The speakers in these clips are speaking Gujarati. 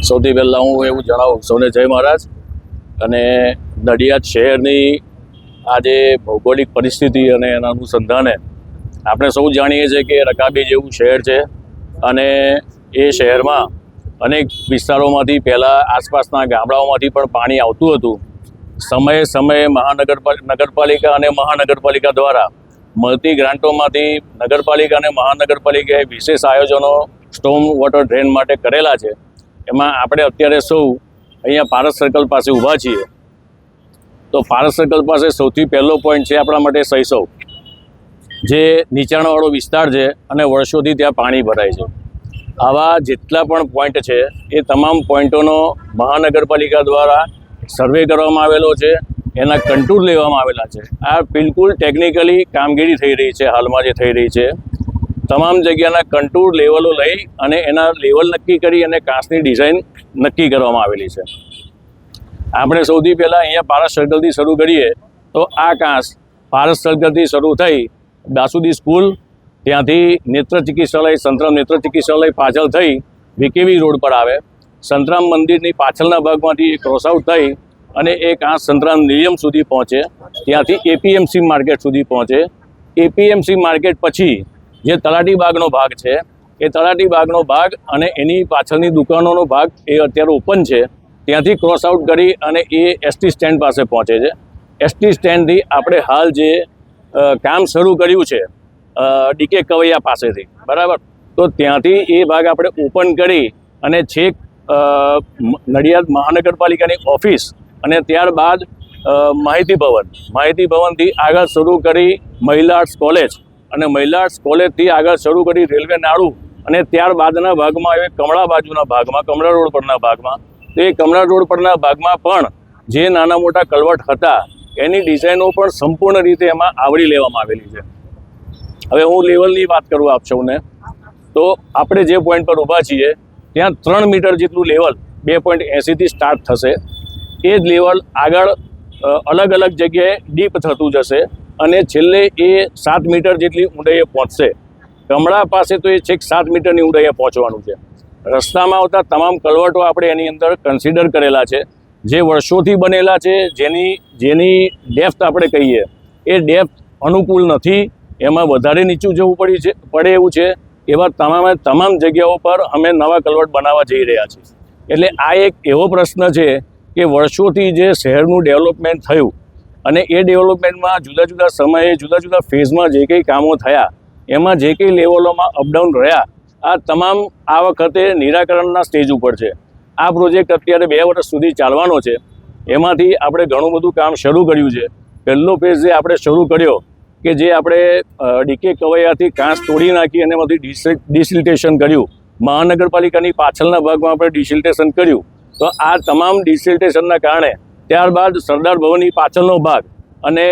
સૌથી પહેલાં હું એવું જણાવું સૌને જય મહારાજ. અને નડિયાદ શહેરની આજે ભૌગોલિક પરિસ્થિતિ અને એના અનુસંધાને આપણે સૌ જાણીએ છીએ કે રકાબી જેવું શહેર છે અને એ શહેરમાં અનેક વિસ્તારોમાંથી પહેલાં આસપાસના ગામડાઓમાંથી પણ પાણી આવતું હતું. સમયે સમયે નગરપાલિકા અને મહાનગરપાલિકા દ્વારા મળતી ગ્રાન્ટોમાંથી નગરપાલિકા અને મહાનગરપાલિકાએ વિશેષ આયોજનો સ્ટોમ વોટર ડ્રેન માટે કરેલા છે. એમાં આપણે અત્યારે સૌ અહીંયા પારસ સર્કલ પાસે ઊભા છીએ. તો પારસ સર્કલ પાસે સૌથી પહેલો પોઈન્ટ છે આપણા માટે શૈશવ, જે નીચાણવાળો વિસ્તાર છે અને વર્ષોથી ત્યાં પાણી ભરાય છે. આવા જેટલા પણ પોઈન્ટ છે એ તમામ પોઈન્ટોનો મહાનગરપાલિકા દ્વારા સર્વે કરવામાં આવેલો છે, એના કંટુર લેવામાં આવેલા છે. આ બિલકુલ ટેકનિકલી કામગીરી થઈ રહી છે. હાલમાં જે થઈ રહી છે તમામ જગ્યાના કંટુર લેવલો લઈ અને એના લેવલ નક્કી કરી અને કાંસની ડિઝાઇન નક્કી કરવામાં આવેલી છે. આપણે સૌથી પહેલાં અહીંયા પારસ સર્કલથી શરૂ કરીએ તો આ કાંસ પારસ સર્કલથી શરૂ થઈ દાસુદી સ્કૂલ, ત્યાંથી નેત્ર ચિકિત્સાલય સંતરામ નેત્ર ચિકિત્સાલય પાછળ થઈ વીકેવી રોડ પર આવે. સંતરામ મંદિરની પાછળના ભાગમાંથી ક્રોસઆઉટ થઈ અને એ કાંસ સંતરામ નિયમ સુધી પહોંચે, ત્યાંથી એપીએમસી માર્કેટ સુધી પહોંચે. એપીએમસી માર્કેટ પછી જે તલાટી બાગનો ભાગ છે એ તલાટી બાગનો ભાગ અને એની પાછળની દુકાનોનો ભાગ એ અત્યારે ઓપન છે. ત્યાંથી ક્રોસ આઉટ કરી અને એ એસટી સ્ટેન્ડ પાસે પહોંચે છે. એસટી સ્ટેન્ડથી આપણે હાલ જે કામ શરૂ કર્યું છે ડીકે કવૈયા પાસેથી, બરાબર, તો ત્યાંથી એ ભાગ આપણે ઓપન કરી અને છેક નડિયાદ મહાનગરપાલિકાની ઓફિસ અને ત્યારબાદ માહિતી ભવનથી આગળ શરૂ કરી મહિલા આર્ટ્સ કોલેજ અને મહિલા આર્ટ્સ કોલેજથી આગળ શરૂ કરી રેલવે નાળું અને ત્યારબાદના ભાગમાં એ કમળા બાજુના ભાગમાં કમળા રોડ પરના ભાગમાં, તો એ કમળા રોડ પરના ભાગમાં પણ જે નાના મોટા કલવટ હતા એની ડિઝાઇનો પણ સંપૂર્ણ રીતે એમાં આવરી લેવામાં આવેલી છે. હવે હું લેવલની વાત કરું આપ સૌને, તો આપણે જે પોઈન્ટ પર ઊભા છીએ ત્યાં 3 મીટર જેટલું લેવલ 2.80થી સ્ટાર્ટ થશે. એ જ લેવલ આગળ અલગ અલગ જગ્યાએ ડીપ થતું જશે અને છેલ્લે એ 7 મીટર જેટલી ઊંડાઈએ પહોંચશે. કમળા પાસે તો એ છેક 7 મીટરની ઊંડાઈએ પહોંચવાનું છે. રસ્તામાં આવતા તમામ કલવટો આપણે એની અંદર કન્સિડર કરેલા છે, જે વર્ષોથી બનેલા છે, જેની ડેપ્થ આપણે કહીએ એ ડેપ્થ અનુકૂળ નથી, એમાં વધારે નીચું જવું પડે એવું છે. એવા તમામ જગ્યાઓ પર અમે નવા કલવટ બનાવવા જઈ રહ્યા છીએ. એટલે આ એક એવો પ્રશ્ન છે કે વર્ષોથી જે શહેરનું ડેવલપમેન્ટ થયું અને એ ડેવલપમેન્ટમાં જુદા જુદા સમયે જુદા જુદા ફેઝમાં જે કંઈ કામો થયા એમાં જે કંઈ લેવલોમાં અપડાઉન રહ્યા, આ તમામ આ વખતે નિરાકરણના સ્ટેજ ઉપર છે. આ પ્રોજેક્ટ અત્યારે 2 વર્ષ સુધી ચાલવાનો છે. એમાંથી આપણે ઘણું બધું કામ શરૂ કર્યું છે. પહેલો ફેઝ જે આપણે શરૂ કર્યો કે જે આપણે ડીકે કવૈયાથી કાંસ તોડી નાખી અને એમાંથી ડિસિલ્ટેશન કર્યું, મહાનગરપાલિકાની પાછળના ભાગમાં આપણે ડિસિલ્ટેશન કર્યું. તો આ તમામ ડિસિલ્ટેશનના કારણે ત્યારબાદ સરદાર ભવનની પાછળનો ભાગ અને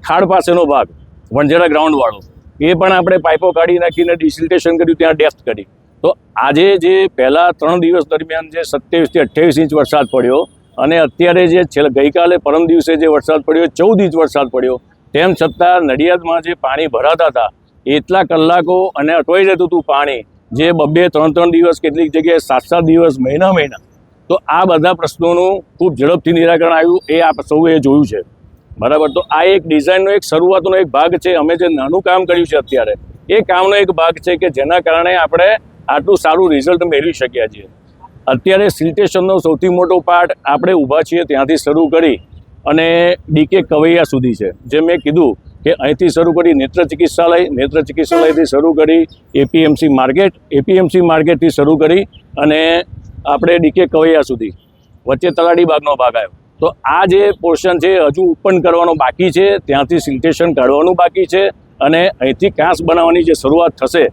ખાડ પાસેનો ભાગ વણઝારા ગ્રાઉન્ડવાળો એ પણ આપણે પાઇપો કાઢી નાખીને ડિસિલ્ટેશન કર્યું, ત્યાં ડેપ્થ કરી. તો આજે જે પહેલાં 3 દિવસ દરમિયાન જે 27થી 28 ઇંચ વરસાદ પડ્યો અને અત્યારે જે ગઈકાલે પરમ દિવસે જે વરસાદ પડ્યો 14 ઇંચ વરસાદ પડ્યો, તેમ છતાં નડિયાદમાં જે પાણી ભરાતા હતા એટલા કલાકો અને અટવાઈ જતું હતું પાણી, જે 2-3 દિવસ, કેટલીક જગ્યાએ 7 દિવસ, મહિના. તો આ બધા પ્રશ્નોનું ખૂબ ઝડપથી નિરાકરણ આવ્યું, એ આપ સૌએ જોયું છે, બરાબર. તો આ એક ડિઝાઇનનો એક શરૂઆતનો એક ભાગ છે. અમે જે નાનું કામ કર્યું છે અત્યારે એ કામનો એક ભાગ છે કે જેના કારણે આપણે આટલું સારું રિઝલ્ટ મેળવી શક્યા છીએ. અત્યારે સિલ્ટેશનનો સૌથી મોટો પાર્ટ આપણે ઊભા છીએ ત્યાંથી શરૂ કરી અને ડીકે કવૈયા સુધી છે. જે મેં કીધું કે અહીંથી શરૂ કરી નેત્ર ચિકિત્સાલયથી શરૂ કરી એપીએમસી માર્કેટથી શરૂ કરી અને આપણે ડીકે કવૈયા સુધી વચ્ચે તલાટી બાગનો ભાગ આવ્યો. તો આ જે પોર્શન છે હજુ ઓપન કરવાનો બાકી છે, ત્યાંથી સિલ્ટેશન કાઢવાનું બાકી છે અને અહીંથી કાંસ બનાવવાની જે શરૂઆત થશે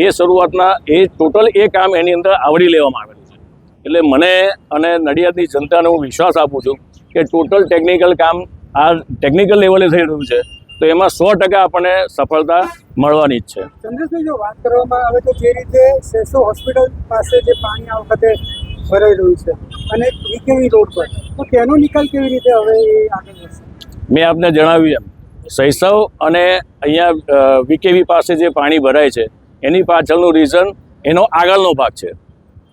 એ શરૂઆતના ટોટલ એ કામ એની અંદર આવરી લેવામાં આવેલું છે. એટલે મને અને નડિયાદની જનતાને હું વિશ્વાસ આપું છું કે ટોટલ ટેકનિકલ કામ આ ટેકનિકલ લેવલે થઈ રહ્યું છે, તો એમાં 100% આપણને સફળતા મળવાની જ છે. ચંદ્રેશભાઈ, જો વાત કરવામાં આવે તો જે રીતે સેસો હોસ્પિટલ પાસે જે પાણી આ વખતે ભરાઈ રહ્યું છે અને વીકેવી રોડ પર, તો તેનો નિકાલ કેવી રીતે હવે આગળ વધશે? મેં આપને જણાવ્યું એમ શૈશવ અને અહીંયા વીકેવી પાસે જે પાણી ભરાય છે એની પાછળનું રીઝન એનો આગળનો ભાગ છે.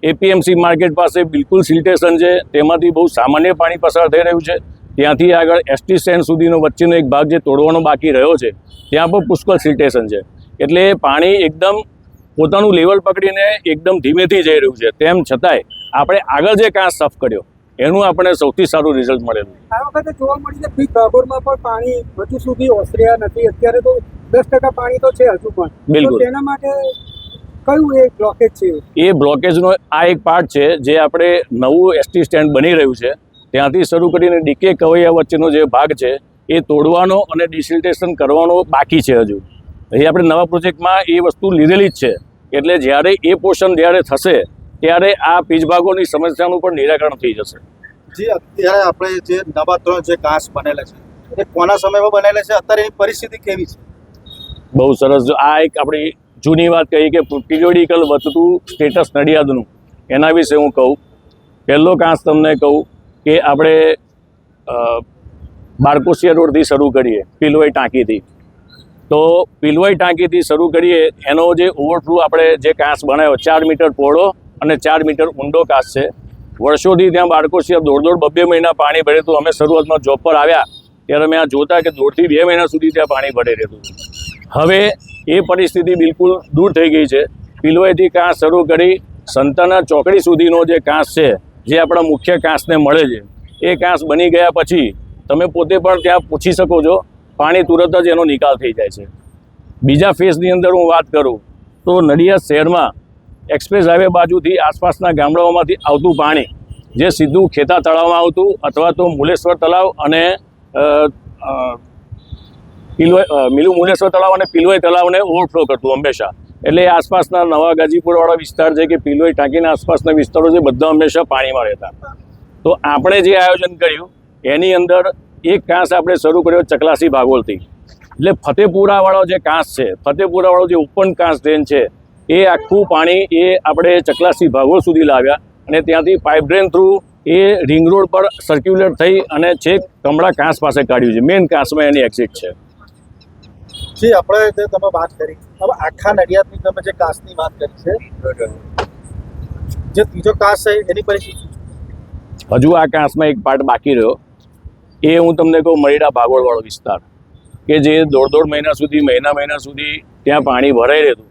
એપીએમસી માર્કેટ પાસે બિલકુલ સિલ્ટેશન છે, તેમાંથી બહુ સામાન્ય પાણી પસાર થઈ રહ્યું છે. ત્યાંથી આગળ એસટી સ્ટેન્ડ સુધીનો વચ્ચેનો એક ભાગ જે તોડવાનો બાકી રહ્યો છે ત્યાં પણ પુષ્કળ સિલ્ટેશન છે. એટલે પાણી એકદમ પોતાનું લેવલ પકડીને એકદમ ધીમેથી જઈ રહ્યું છે. તેમ છતાંય આપણે આગળ જે કાંસ સાફ કર્યો એનું આપણને સૌથી સારું રિઝલ્ટ મળેલું. આ વખતે જોવા મળી છે પીક ભાગોળમાં પણ પાણી હજુ સુધી ઓસર્યા નથી. અત્યારે તો 10% પાણી તો છે હજુ પણ. બિલકુલ. તો તેના માટે કયું એ બ્લોકેજ છે? એ બ્લોકેજનો આ એક પાર્ટ છે જે આપણે નવું એસટી સ્ટેન્ડ બની રહ્યું છે ત્યાંથી શરૂ કરીને ડીકે કવૈયા વચ્ચેનો જે ભાગ છે એ તોડવાનો અને ડિસિલ્ટેશન કરવાનો બાકી છે હજુ. એ આપણે નવા પ્રોજેક્ટમાં એ વસ્તુ લીધેલી જ છે. એટલે જ્યારે એ પોર્શન જ્યારે થશે ત્યારે આ પીજભાગોની સમસ્યાનું પણ નિરાકરણ થઈ જશે. જે અત્યારે આપણે જે નવા 3 જે કાંસ બનેલા છે એ કોના સમયમાં બનેલા છે, અત્યારે એની પરિસ્થિતિ કેવી છે? બહુ સરસ. આ એક આપણી જૂની વાત કહી કે પિરિયોડિકલ વધતું સ્ટેટસ નડિયાદનું, એના વિશે હું કહું. પહેલો કાંસ તમને કહું કે આપણે બારકોસિયા રોડથી શરૂ કરીએ, પિલવાઈ ટાંકીથી. તો પિલવાઈ ટાંકીથી શરૂ કરીએ એનો જે ઓવરફ્લો આપણે જે કાંસ બનાવ્યો 4 મીટર પહોળો અને 4 મીટર ઊંડો કાંસ છે. વર્ષોથી ત્યાં બારકોસિયા 1.5-2 મહિના પાણી ભરે હતું. અમે શરૂઆતમાં જોબ પર આવ્યા ત્યારે અમે આ જોતા કે 1.5 થી 2 મહિના સુધી ત્યાં પાણી ભરી રહેતું. હવે એ પરિસ્થિતિ બિલકુલ દૂર થઈ ગઈ છે. પિલવાઈથી કાંસ શરૂ કરી સંતાના ચોકડી સુધીનો જે કાંસ છે જે આપણા મુખ્ય કાંસને મળે છે એ કાંસ બની ગયા પછી તમે પોતે પણ ત્યાં પૂછી શકો છો, પાણી તુરત જ એનો નિકાલ થઈ જાય છે. બીજા ફેઝની અંદર હું વાત કરું તો નડિયાદ શહેરમાં એક્સપ્રેસ હાઈવે બાજુથી આસપાસના ગામડાઓમાંથી આવતું પાણી જે સીધું ખેતા તળાવમાં આવતું અથવા તો મુલેશ્વર તળાવ અને મુલેશ્વર તળાવ અને પિલવાઈ તળાવને ઓવરફ્લો કરતું હંમેશા. એટલે આસપાસના નવા ગાજીપુરવાળા વિસ્તાર છે કે પિલવાઈ ટાંકીના આસપાસના વિસ્તારો છે બધા હંમેશા પાણીમાં રહેતા. તો આપણે જે આયોજન કર્યું એની અંદર એક કાંસ આપણે શરૂ કર્યો ચકલાસી ભાગોળથી. એટલે ફતેપુરાવાળો જે કાંસ છે, ફતેપુરાવાળો જે ઓપન કાંસ ડ્રેન છે એ આખું પાણી એ આપણે ચકલાસી ભાગોળ સુધી લાવ્યા અને ત્યાંથી પાઇપ ડ્રેન થ્રુ એ રિંગ રોડ પર સર્ક્યુલેટ થઈ અને છેક કમળા કાંસ પાસે કાઢ્યું છે. મેઇન કાંસમાં એની એક્ઝિટ છે. જે આપણે જે તમે વાત કરી, હવે આખા નડિયાદની તમે જે કાંસની વાત કરી છે, જે ત્રીજો કાંસ છે એની પરિસ્થિતિ હજુ આ કાંસમાં એક પાર્ટ બાકી રહ્યો. એ હું તમને કહું મરીડા ભાગોળવાળો વિસ્તાર કે જે 1.5 મહિના સુધી મહિના સુધી ત્યાં પાણી ભરાઈ રહેતું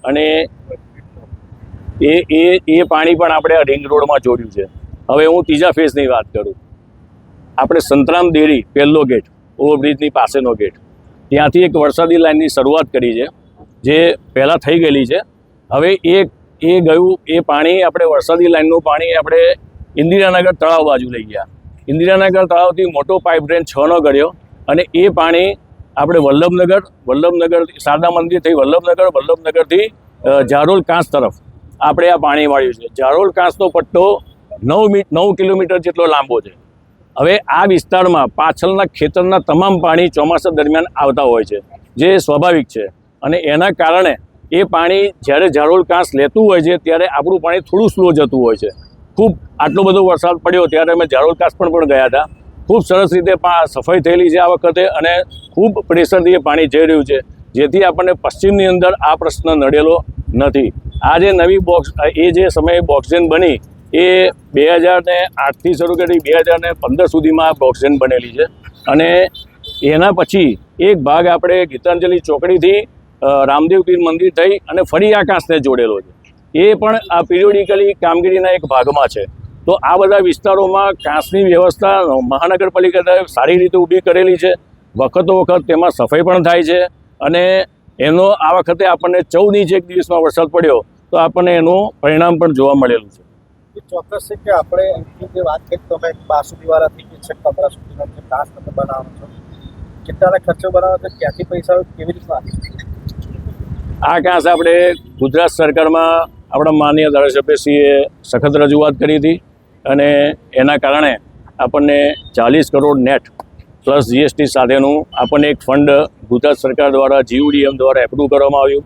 અને એ પાણી પણ આપણે આ રિંગ રોડમાં જોડ્યું છે. હવે હું ત્રીજા ફેઝની વાત કરું. આપણે સંતરામ ડેરી પહેલો ગેટ, ઓવરબ્રિજની પાસેનો ગેટ, ત્યાંથી એક વરસાદી લાઇનની શરૂઆત કરી છે જે પહેલાં થઈ ગયેલી છે. હવે એ ગયું એ પાણી આપણે વરસાદી લાઇનનું પાણી આપણે ઇન્દિરાનગર તળાવ બાજુ લઈ ગયા. ઇન્દિરાનગર તળાવથી મોટો પાઇપ ડ્રેન 6નો કર્યો અને એ પાણી આપણે વલ્લભનગર શારદા મંદિર થઈ વલ્લભનગરથી જારોલ કાંસ તરફ આપણે આ પાણી વાળ્યું છે. જારોલ કાંસનો પટ્ટો 9 કિલોમીટર જેટલો લાંબો છે. હવે આ વિસ્તારમાં પાછળના ખેતરના તમામ પાણી ચોમાસા દરમિયાન આવતા હોય છે જે સ્વાભાવિક છે અને એના કારણે એ પાણી જ્યારે જારોલ કાંસ લેતું હોય છે ત્યારે આપણું પાણી થોડું સ્લો જતું હોય છે. ખૂબ આટલો બધો વરસાદ પડ્યો ત્યારે અમે જારોલ કાંસ પણ ગયા હતા. ખૂબ સરસ રીતે સફાઈ થયેલી છે આ વખતે અને ખૂબ પ્રેશરથી એ પાણી જઈ રહ્યું છે જેથી આપણને પશ્ચિમની અંદર આ પ્રશ્ન નડેલો નથી. આ જે નવી બોક્સ એ જે સમયે બોક્સેન બની એ 2008થી શરૂ કરી 2015 સુધીમાં આ બોક્સેન બનેલી છે અને એના પછી એક ભાગ આપણે ગીતાંજલિ ચોકડીથી રામદેવ પીર મંદિર થઈ અને ફરી આ કાંસને જોડેલો છે. એ પણ આ પિરિયોડિકલી કામગીરીના એક ભાગમાં છે. તો આ બધા વિસ્તારોમાં કાંસની વ્યવસ્થા મહાનગરપાલિકા દ્વારા સારી રીતે ઊભી કરેલી છે. વખતો વખત તેમાં સફાઈ પણ થાય છે અને એનો આ વખતે આપણને 14 ઇંચ એક દિવસમાં વરસાદ પડ્યો તો આપણને એનું પરિણામ પણ જોવા મળેલું છે. ચોક્કસ છે કે આપણે એની જે વાત કરી તમે બાસુદીવાળાથી કે છેક કપડા સુધીનો જે કાંસ તમે બનાવો છો, કેટલાના ખર્ચો બનાવો છો, ક્યાંથી પૈસા કેવી રીતના? આ કાંસ આપણે ગુજરાત સરકારમાં આપણા માનનીય ધારાસભ્યશ્રીએ સખત રજૂઆત કરી હતી અને એના કારણે આપણને 40 કરોડ નેટ પ્લસ જીએસટી સાથેનું આપણને એક ફંડ ગુજરાત સરકાર દ્વારા GUDM દ્વારા એપ્રૂવ કરવામાં આવ્યું.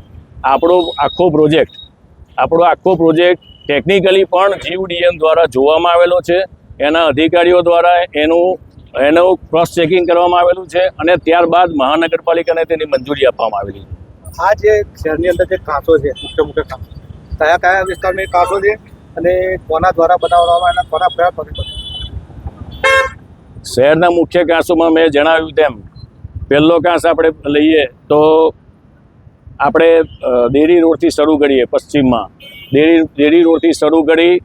આપણો આખો પ્રોજેક્ટ ટેકનિકલી પણ GUDM દ્વારા જોવામાં આવેલો છે. એના અધિકારીઓ દ્વારા એનું ક્રોસ ચેકિંગ કરવામાં આવેલું છે અને ત્યારબાદ મહાનગરપાલિકાને તેની મંજૂરી આપવામાં આવેલી છે. આ જે શહેરની અંદર જે કાંસો છે, મુખ્ય કાંસો કયા વિસ્તારમાં કાંસો છે અને કોના દ્વારા બનાવવામાં એના કોના પ્રયત્નોથી બને? શહેરના મુખ્ય કાંસોમાં મેં જણાવ્યું તેમ પહેલો કાંસ આપણે લઈએ તો આપણે દેરી રોડથી શરૂ કરીએ પશ્ચિમમાં. દેરી રોડથી શરૂ કરી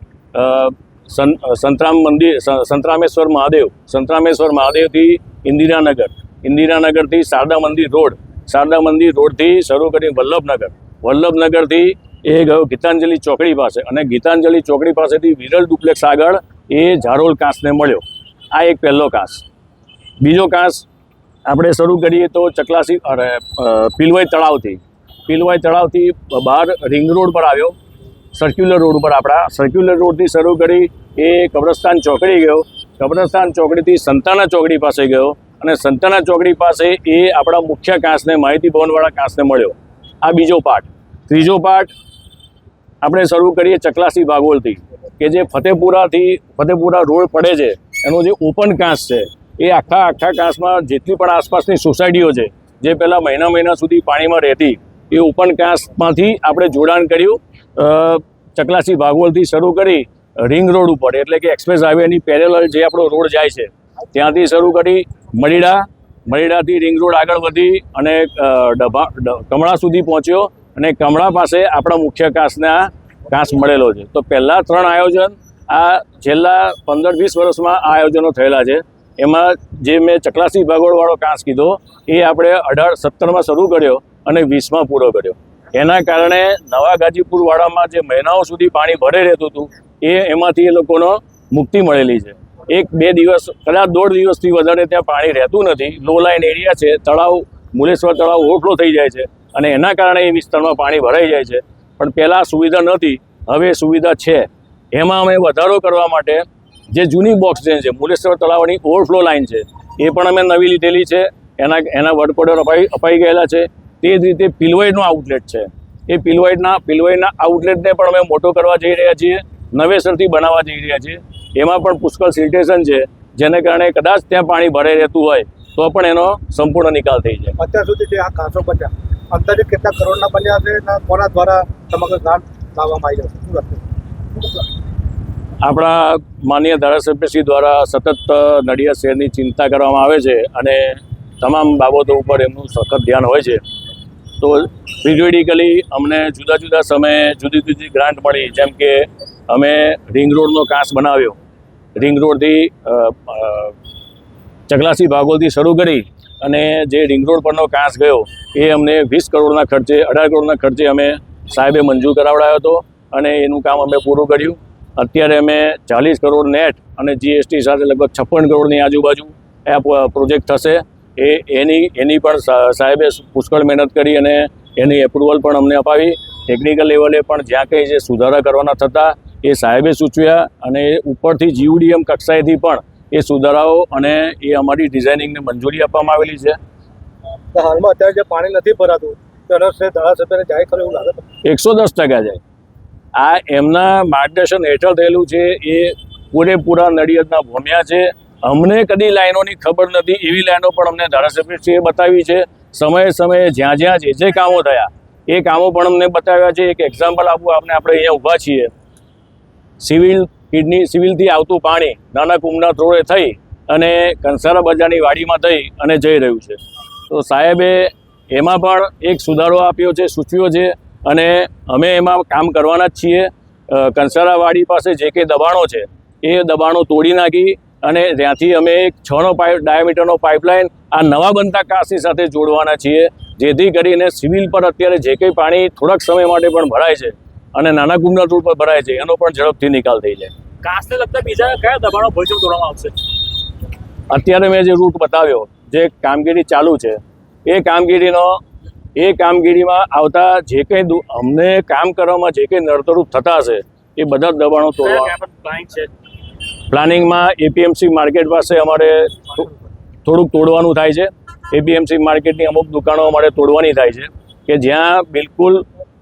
સંતરામેશ્વર મહાદેવથી ઇન્દિરાનગરથી શારદા મંદિર રોડથી શરૂ કરી વલ્લભનગરથી એ ગયો ગીતાંજલિ ચોકડી પાસે, અને ગીતાંજલિ ચોકડી પાસેથી વિરલ ડુપ્લેક્સ આગળ એ ઝારોલ કાંસને મળ્યો. આ એક પહેલો કાંસ. બીજો કાંસ આપણે શરૂ કરીએ તો પિલવાઈ તળાવથી બહાર રિંગ રોડ પર આવ્યો, સર્ક્યુલર રોડ પર સર્ક્યુલર રોડથી શરૂ કરી એ કબ્રસ્તાન ચોકડી ગયો, કબ્રસ્તાન ચોકડીથી સંતાના ચોકડી પાસે ગયો, અને સંતાના ચોકડી પાસે એ આપણા મુખ્ય કાંસને માહિતી ભવનવાળા કાંસને મળ્યો. આ બીજો પાર્ટ. ત્રીજો પાર્ટ આપણે શરૂ કરીએ ચકલાસી ભાગોળથી, કે જે ફતેપુરા રોડ પડે છે એનો જે ઓપન કાંસ છે એ આખા કાંસમાં જેટલી પણ આસપાસની સોસાયટીઓ છે જે પહેલાં મહિના સુધી પાણીમાં રહેતી, એ ઓપન કાંસમાંથી આપણે જોડાણ કર્યું ચકલાસી ભાગોળથી શરૂ કરી રિંગ રોડ ઉપર, એટલે કે એક્સપ્રેસ હાઈવેની પેરેલલ જે આપણો રોડ જાય છે ત્યાંથી શરૂ કરી મરીડાથી રિંગ રોડ આગળ વધી અને કમળા સુધી પહોંચ્યો, અને કમળા પાસે આપણા મુખ્ય કાંસ મળેલો છે. તો પહેલાં 3 આયોજન આ છેલ્લા 15-20 વર્ષમાં આ આયોજનો થયેલા છે. એમાં જે મેં ચકલાસી ભાગોળવાળો કાંસ કીધો એ આપણે 18-17માં શરૂ કર્યો અને 20માં પૂરો કર્યો. એના કારણે નવા ગાજીપુરવાડામાં જે મહિનાઓ સુધી પાણી ભરે રહેતું હતું એમાંથી એ લોકોનો મુક્તિ મળેલી છે. 1-2 દિવસ, કદાચ 1.5 દિવસથી વધારે ત્યાં પાણી રહેતું નથી. લો લાઇન એરિયા છે, મુલેશ્વર તળાવ ઓવરફ્લો થઈ જાય છે, અને એના કારણે એ વિસ્તારમાં પાણી ભરાઈ જાય છે. પણ પહેલાં સુવિધા નહોતી, હવે સુવિધા છે. એમાં અમે વધારો કરવા માટે જે જૂની બોક્સ ડ્રેન છે, મુલેશ્વર તળાવની ઓવરફ્લો લાઇન છે, એ પણ અમે નવી લીધેલી છે. એના વર્ક ઓર્ડર અપાઈ ગયેલા છે. તે જ રીતે પિલવાઈડનો આઉટલેટ છે, એ પિલવાઈડના આઉટલેટને પણ અમે મોટો કરવા જઈ રહ્યા છીએ, નવેસરથી બનાવવા જઈ રહ્યા છીએ. એમાં પણ પુષ્કળ સિલ્ટેશન છે, જેને કારણે કદાચ ત્યાં પાણી ભરાઈ રહેતું હોય તો પણ એનો સંપૂર્ણ નિકાલ થઈ જાય. અત્યાર સુધી જે આ કાંસો બન્યા અંદાજે કેટલા કરોડના બન્યા છે અને કોના દ્વારા સમગ્ર ગ્રાન્ટ લાવવામાં આવી જશે? આપણા માનનીય ધારાસભ્યશ્રી દ્વારા સતત નડિયાદ શહેરની ચિંતા કરવામાં આવે છે, અને તમામ બાબતો ઉપર એમનું સખત ધ્યાન હોય છે. તો પીરિયડિકલી અમને જુદા જુદા સમયે જુદી જુદી ગ્રાન્ટ મળી. જેમ કે અમે રિંગ રોડનો કાંસ બનાવ્યો, રિંગ રોડથી ચકલાસી ભાગોળથી શરૂ કરી અને જે રિંગ રોડ પરનો કાંસ ગયો એ અમને 18 કરોડના ખર્ચે અમે સાહેબે મંજૂર કરાવડાયો હતો, અને એનું કામ અમે પૂરું કર્યું. અત્યારે અમે 40 કરોડ નેટ અને જીએસટી સાથે લગભગ 56 કરોડની આજુબાજુ આ પ્રોજેક્ટ થશે. એની પણ સાહેબે પુષ્કળ મહેનત કરી અને એની એપ્રુવલ પણ અમને અપાવી. ટેકનિકલ લેવલે પણ જ્યાં કંઈ જે સુધારા કરવાના થતા એ સાહેબે સૂચવ્યા, અને ઉપરથી જીયુડીએમ કક્ષાએથી પણ એ સુધારાઓ અને એ અમારી ડિઝાઇનિંગને મંજૂરી આપવામાં આવેલી છે. હાલમાં અત્યારે જે પાણી નથી ભરાતું તેનો ધારાસભ્યને જાહેર કર્યું એવું લાગે? 110% જાય. આ એમના માર્ગદર્શન હેઠળ થયેલું છે. એ પૂરેપૂરા નડિયાદના ભોમ્યા છે. અમને કદી લાઈનોની ખબર નથી, એવી લાઈનો પણ અમને ધારાસભ્યશ્રીએ બતાવી છે. સમયે જ્યાં જે કામો થયા એ કામો પણ અમને બતાવ્યા છે. એક એક્ઝામ્પલ આપું આપણે અહીંયા ઊભા છીએ, સિવિલથી આવતું પાણી નાના કુમનાથ રોડે થઈ અને કંસારા બજારની વાડીમાં થઈ અને જઈ રહ્યું છે. તો સાહેબે એમાં પણ એક સુધારો આપ્યો છે, સૂચવ્યો છે, અને અમે એમાં કામ કરવાના જ છીએ. કંસારા વાડી પાસે જે કંઈ દબાણો છે એ દબાણો તોડી નાખી અને ત્યાંથી અમે એક 6 ડાયામીટરનો પાઇપલાઇન આ નવા બનતા કાંસની સાથે જોડવાના છીએ, જેથી કરીને સિવિલ પર અત્યારે જે કંઈ પાણી થોડાક સમય માટે પણ ભરાય છે અને નાના કુમનાથ રોડ પર ભરાય છે એનો પણ ઝડપથી નિકાલ થઈ જાય. કાંસને લગતા બીજા કયા દબાણો ભવિષ્યમાં તોડવામાં આવશે? અત્યારે મેં જે રૂટ બતાવ્યો, જે કામગીરી ચાલુ છે, એ કામગીરીમાં આવતા જે કંઈ અમને કામ કરવામાં જે કંઈ નડતરૂપ થતા હશે એ બધા જ દબાણો તોડવા પ્લાનિંગમાં એપીએમસી માર્કેટ પાસે અમારે થોડુંક તોડવાનું થાય છે. એપીએમસી માર્કેટની અમુક દુકાનો અમારે તોડવાની થાય છે કે જ્યાં બિલકુલ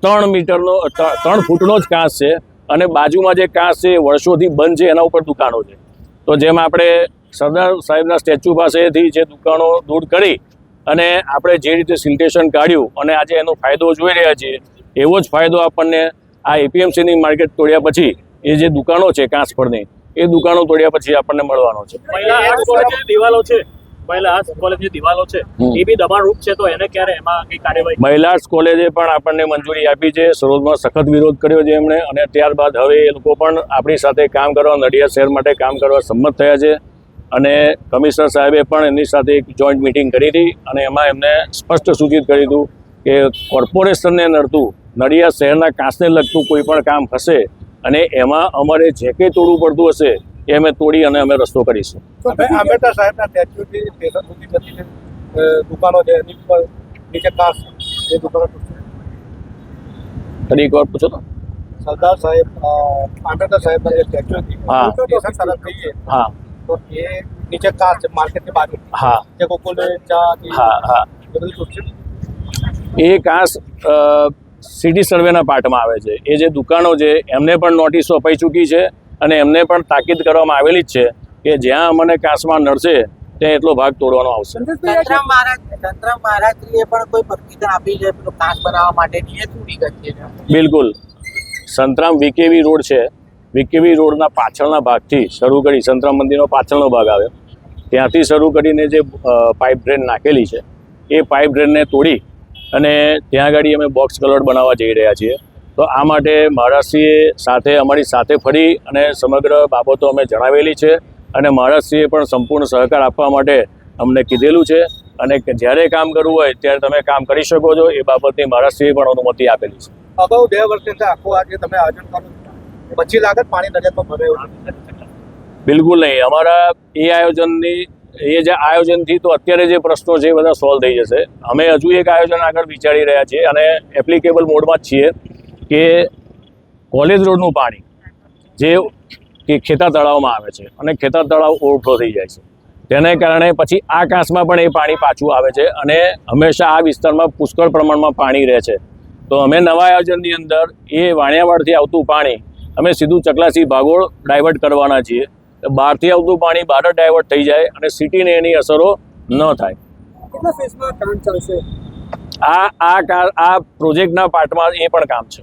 3 ફૂટનો જ કાંસ છે, અને બાજુમાં જે કાંસ છે એ વર્ષોથી બંધ છે, એના ઉપર દુકાનો છે. તો જેમ આપણે સરદાર સાહેબના સ્ટેચ્યુ પાસેથી જે દુકાનો દૂર કરી અને આપણે જે રીતે સિલ્ટેશન કાઢ્યું અને આજે એનો ફાયદો જોઈ રહ્યા છીએ, એવો જ ફાયદો આપણને આ એપીએમસીની માર્કેટ તોડ્યા પછી એ જે દુકાનો છે કાંસ પરની એ દુકાનો તોડ્યા પછી આપણને મળવાનો છે. મહિલા આર્ટ્સ કોલેજની દિવાલો છે મહિલા આર્ટ્સ કોલેજની દિવાલો છે એ બી દબાણરૂપ છે તો એને ક્યારે એમાં કઈ કાર્યવાહી મહિલા આર્ટ્સ કોલેજે પણ આપણને મંજૂરી આપી છે. શરૂઆતમાં સખત વિરોધ કર્યો છે એમણે, અને ત્યારબાદ હવે એ લોકો પણ આપણી સાથે કામ કરવા, નડિયાદ શહેર માટે કામ કરવા સંમત થયા છે. અને કમિશનર સાહેબે પણ એમની સાથે એક જોઈન્ટ મિટિંગ કરી હતી અને એમાં એમને સ્પષ્ટ સૂચિત કર્યું હતું કે કોર્પોરેશનને નડતું, નડિયાદ શહેરના કાંસને લગતું કોઈ પણ કામ હશે અને એમાં અમારે જે કંઈ તોડવું પડતું હશે એ અમે તોડી અને અમે રસ્તો કરીશું. આંબેડકર સાહેબના સ્ટેચ્યુથી સ્ટેશન સુધી જતી જે દુકાનો છે એની ઉપર નીચે કાંસ એ દુકાનો તૂટશે. ફરી એક વાર પૂછો તો. સરદાર સાહેબ આંબેડકર સાહેબના જે સ્ટેચ્યુથી હા. સ્ટેશન તરફ જઈએ હા તો એ નીચે કાંસ છે માર્કેટની બાજુ હા જે ગોકુલ ચા હા હા એ બધું તૂટશે. એ કાંસ સિટી સર્વેના પાર્ટમાં આવે છે. એ જે દુકાનો છે એમને પણ નોટિસો અપાઈ ચૂકી છે અને એમને પણ તાકીદ કરવામાં આવેલી જ છે કે જ્યાં અમને કાંસમાં નડશે ત્યાં એટલો ભાગ તોડવાનો આવશે. સંતરામ મહારાજશ્રીએ પણ કોઈ પ્રતિજ્ઞા આપી છે પેલો કાંસ બનાવવા માટેની એ શું વિગત છે? બિલકુલ. સંતરામ વીકેવી રોડ છે, વીકેવી રોડના પાછળના ભાગથી શરૂ કરી, સંતરામ મંદિરનો પાછળનો ભાગ આવે ત્યાંથી શરૂ કરીને જે પાઇપ ડ્રેન નાખેલી છે એ પાઇપ ડ્રેનને તોડી અને ત્યાં આગળ અમે બોક્સ કલર બનાવવા જઈ રહ્યા છીએ. તો આ માટે મહારાજશ્રીએ અમારી સાથે ફરી અને સમગ્ર બાબતો અમે જણાવેલી છે અને મહારાજશ્રીએ પણ સંપૂર્ણ સહકાર આપવા માટે અમને કીધેલું છે અને જ્યારે કામ કરવું હોય ત્યારે તમે કામ કરી શકો છો એ બાબતની મહારાજશ્રીએ પણ અનુમતિ આપેલી છે. અગાઉ 2 વર્ષથી આખું આજે તમે આયોજન કરો પછી લાગત પાણી નડિયાદમાં ભરાયું? બિલકુલ નહીં. અમારા એ જે આયોજનથી તો અત્યારે જે પ્રશ્નો છે એ બધા સોલ્વ થઈ જશે. અમે હજુ એક આયોજન આગળ વિચારી રહ્યા છીએ અને એપ્લિકેબલ મોડમાં જ છીએ કે કોલેજ રોડનું પાણી જે કે ખેતા તળાવમાં આવે છે અને ખેતા તળાવ ઓવરફ્લો થઈ જાય છે, તેને કારણે પછી આ કાંસમાં પણ એ પાણી પાછું આવે છે અને હંમેશા આ વિસ્તારમાં પુષ્કળ પ્રમાણમાં પાણી રહે છે. તો અમે નવા આયોજનની અંદર એ વાણિયાવાડથી આવતું પાણી અમે સીધું ચકલાસી ભાગોળ ડાયવર્ટ કરવાના છીએ. બહારથી આવતું પાણી બહાર જ ડાયવર્ટ થઈ જાય અને સિટીને એની અસરો ન થાય. કેટલા ફેઝમાં કામ ચાલશે? આ પ્રોજેક્ટના પાર્ટમાં એ પણ કામ છે.